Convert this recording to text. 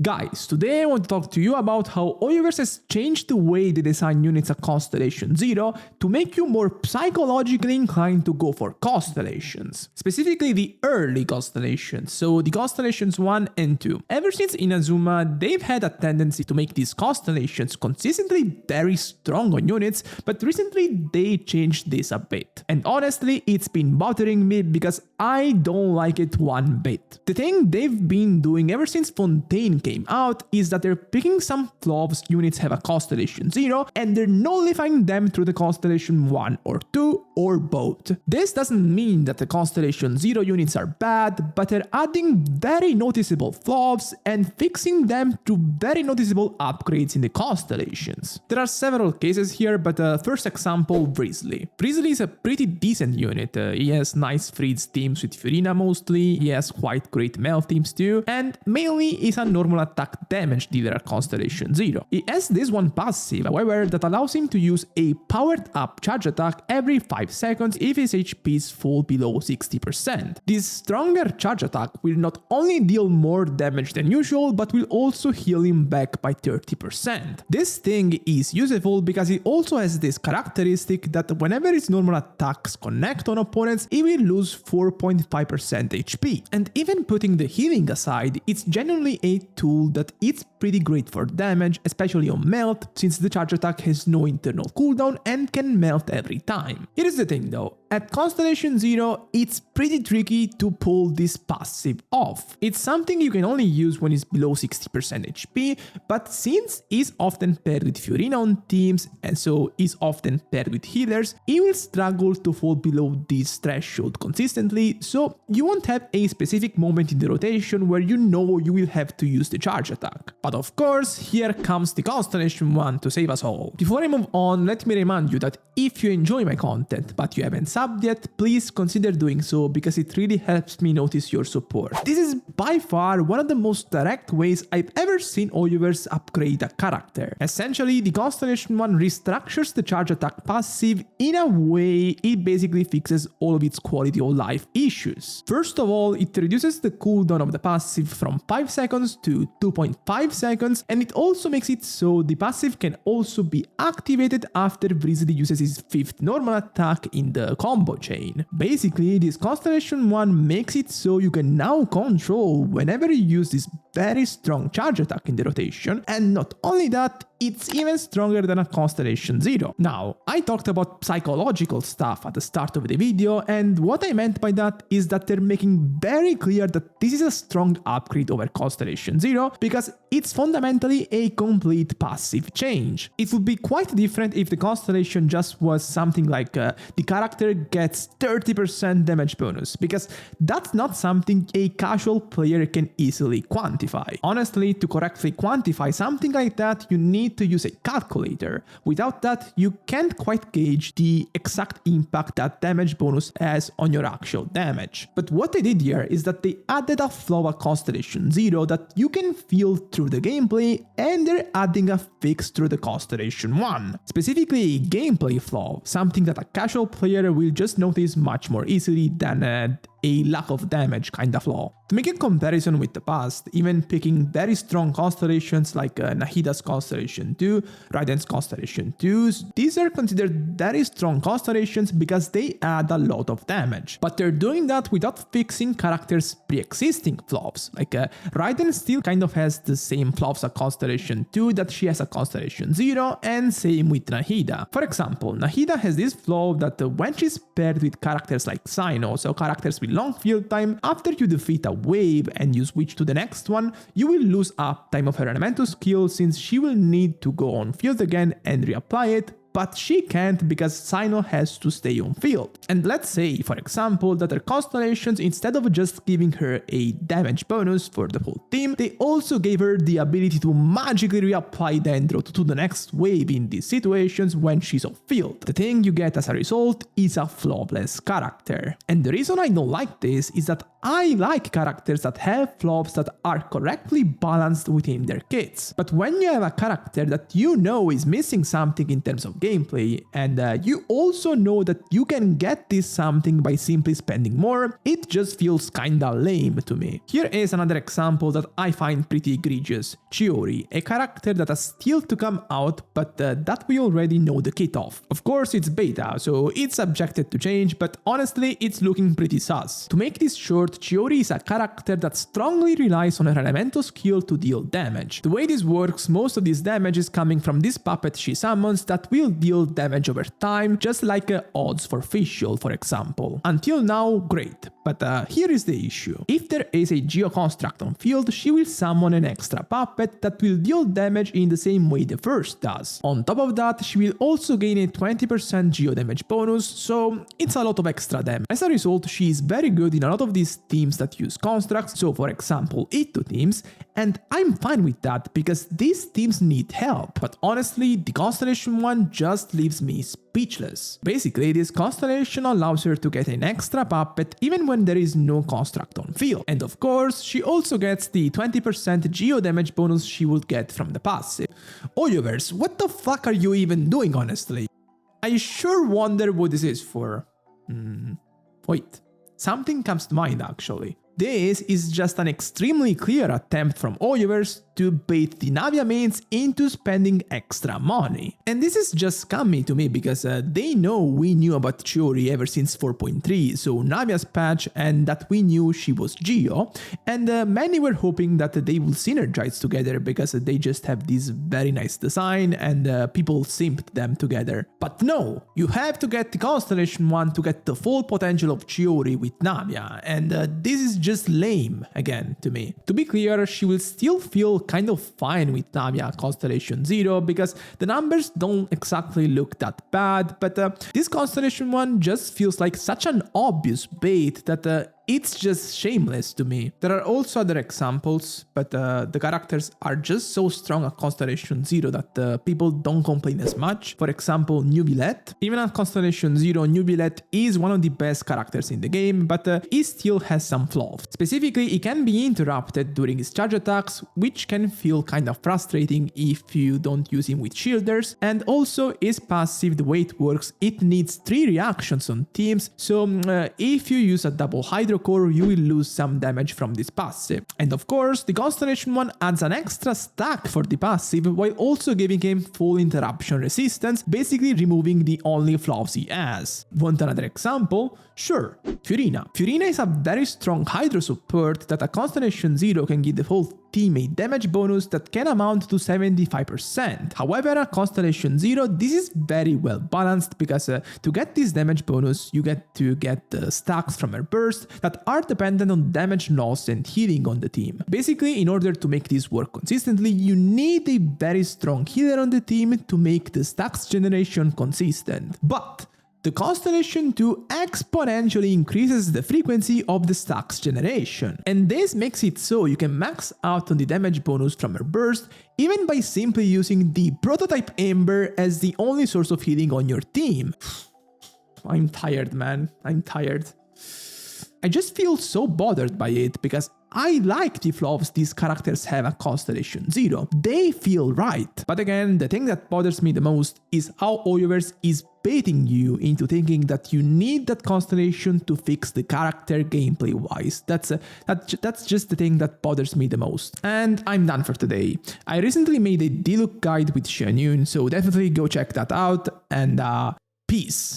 Guys, today I want to talk to you about how Hoyoverse has changed the way they design units at Constellation 0 to make you more psychologically inclined to go for Constellations. Specifically the early Constellations, so the Constellations 1 and 2. Ever since Inazuma, they've had a tendency to make these Constellations consistently very strong on units, but recently they changed this a bit. And honestly, it's been bothering me because I don't like it one bit. The thing they've been doing ever since Fontaine came out is that they're picking some flaws units have a Constellation 0 and they're nullifying them through the Constellation 1 or 2 or both. This doesn't mean that the Constellation 0 units are bad, but they're adding very noticeable flaws and fixing them through very noticeable upgrades in the Constellations. There are several cases here, but first example, Vrizzly. Vrizzly is a pretty decent unit. He has nice freeze teams with Furina mostly, he has quite great melt teams too, and mainly is a normal attack damage dealer at Constellation 0. He has this one passive, however, that allows him to use a powered up charge attack every 5 seconds if his HP is fall below 60%. This stronger charge attack will not only deal more damage than usual, but will also heal him back by 30%. This thing is useful because it also has this characteristic that whenever his normal attacks connect on opponents, he will lose 4.5% HP. And even putting the healing aside, it's genuinely a tool that it's pretty great for damage, especially on melt, since the charge attack has no internal cooldown and can melt every time. Here's the thing though, at Constellation 0, it's pretty tricky to pull this passive off. It's something you can only use when it's below 60% HP, but since he's often paired with Furina on teams, and so is often paired with healers, he will struggle to fall below this threshold consistently, so you won't have a specific moment in the rotation where you know you will have to use the charge attack. But of course, here comes the Constellation 1 to save us all. Before I move on, let me remind you that if you enjoy my content but you haven't subbed yet, please consider doing so because it really helps me notice your support. This is by far one of the most direct ways I've ever seen Hoyoverse upgrade a character. Essentially, the Constellation 1 restructures the charge attack passive in a way it basically fixes all of its quality of life issues. First of all, it reduces the cooldown of the passive from 5 seconds to 2.5 seconds, and it also makes it so the passive can also be activated after Vrizzly uses his 5th normal attack in the combo chain. Basically, this Constellation 1 makes it so you can now control whenever you use this very strong charge attack in the rotation, and not only that, it's even stronger than a Constellation 0. Now, I talked about psychological stuff at the start of the video, and what I meant by that is that they're making very clear that this is a strong upgrade over Constellation 0 because it's fundamentally a complete passive change. It would be quite different if the Constellation just was something like the character gets 30% damage bonus, because that's not something a casual player can easily quantify. Honestly, to correctly quantify something like that, you need to use a calculator. Without that, you can't quite gauge the exact impact that damage bonus has on your actual damage. But what they did here is that they added a flaw at Constellation 0 that you can feel through the gameplay, and they're adding a fix through the Constellation 1. Specifically a gameplay flaw, something that a casual player will just notice much more easily than a lack of damage kind of flaw. To make a comparison with the past, even picking very strong constellations like Nahida's Constellation 2, Raiden's Constellation 2s, these are considered very strong constellations because they add a lot of damage. But they're doing that without fixing characters' pre-existing flaws. Like Raiden still kind of has the same flaws at Constellation 2 that she has at Constellation 0, and same with Nahida. For example, Nahida has this flaw that when she's paired with characters like Cyno, so characters with long field time, after you defeat a wave and you switch to the next one, you will lose uptime of her elemental skill since she will need to go on field again and reapply it, but she can't because Cyno has to stay on field. And let's say, for example, that her constellations, instead of just giving her a damage bonus for the whole team, they also gave her the ability to magically reapply Dendro to the next wave in these situations when she's off field. The thing you get as a result is a flawless character. And the reason I don't like this is that I like characters that have flaws that are correctly balanced within their kits. But when you have a character that you know is missing something in terms of gameplay, and you also know that you can get this something by simply spending more, it just feels kinda lame to me. Here is another example that I find pretty egregious. Chiori, a character that has still to come out, but that we already know the kit of. Of course it's beta, so it's subjected to change, but honestly it's looking pretty sus. To make this short, Chiori is a character that strongly relies on her elemental skill to deal damage. The way this works, most of this damage is coming from this puppet she summons that will deal damage over time, just like odds for facial, for example. Until now, great, but here is the issue. If there is a Geo construct on field, she will summon an extra puppet that will deal damage in the same way the first does. On top of that, she will also gain a 20% Geo damage bonus, so it's a lot of extra damage. As a result, she is very good in a lot of these teams that use constructs, so for example Itto teams, and I'm fine with that because these teams need help, but honestly the Constellation one just leaves me speechless. Basically, this Constellation allows her to get an extra puppet even when there is no construct on field, and of course she also gets the 20% Geo damage bonus she would get from the passive. Oyoverse, what the fuck are you even doing, honestly? I sure wonder what this is for. Wait, something comes to mind actually. This is just an extremely clear attempt from Oyoverse to bait the Navia mains into spending extra money. And this is just scummy to me because they know we knew about Chiori ever since 4.3, so Navia's patch, and that we knew she was Geo, and many were hoping that they will synergize together because they just have this very nice design and people simped them together. But no, you have to get the Constellation one to get the full potential of Chiori with Navia, and this is just lame again to me. To be clear, she will still feel kind of fine with Navia Constellation 0 because the numbers don't exactly look that bad, but this Constellation one just feels like such an obvious bait that it's just shameless to me. There are also other examples, but the characters are just so strong at Constellation 0 that people don't complain as much. For example, Nubilet. Even at Constellation 0, Nubilet is one of the best characters in the game, but he still has some flaws. Specifically, he can be interrupted during his charge attacks, which can feel kind of frustrating if you don't use him with shielders, and also his passive, the way it works, it needs 3 reactions on teams, so if you use a double Hydro Core, you will lose some damage from this passive. And of course, the Constellation one adds an extra stack for the passive while also giving him full interruption resistance, basically removing the only flaws he has. Want another example? Sure, Furina. Furina is a very strong Hydro support that a Constellation 0 can give the whole team a damage bonus that can amount to 75%. However, at Constellation 0, this is very well balanced because to get this damage bonus, you get to get the stacks from her burst that are dependent on damage loss and healing on the team. Basically, in order to make this work consistently, you need a very strong healer on the team to make the stacks generation consistent. But the Constellation 2 exponentially increases the frequency of the stacks generation, and this makes it so you can max out on the damage bonus from her burst even by simply using the prototype Ember as the only source of healing on your team. I'm tired, man. I'm tired. I just feel so bothered by it because I like the flaws these characters have at Constellation 0. They feel right. But again, the thing that bothers me the most is how Oyoverse is baiting you into thinking that you need that Constellation to fix the character gameplay wise. That's just the thing that bothers me the most. And I'm done for today. I recently made a Diluc guide with Xianyun, so definitely go check that out, and peace.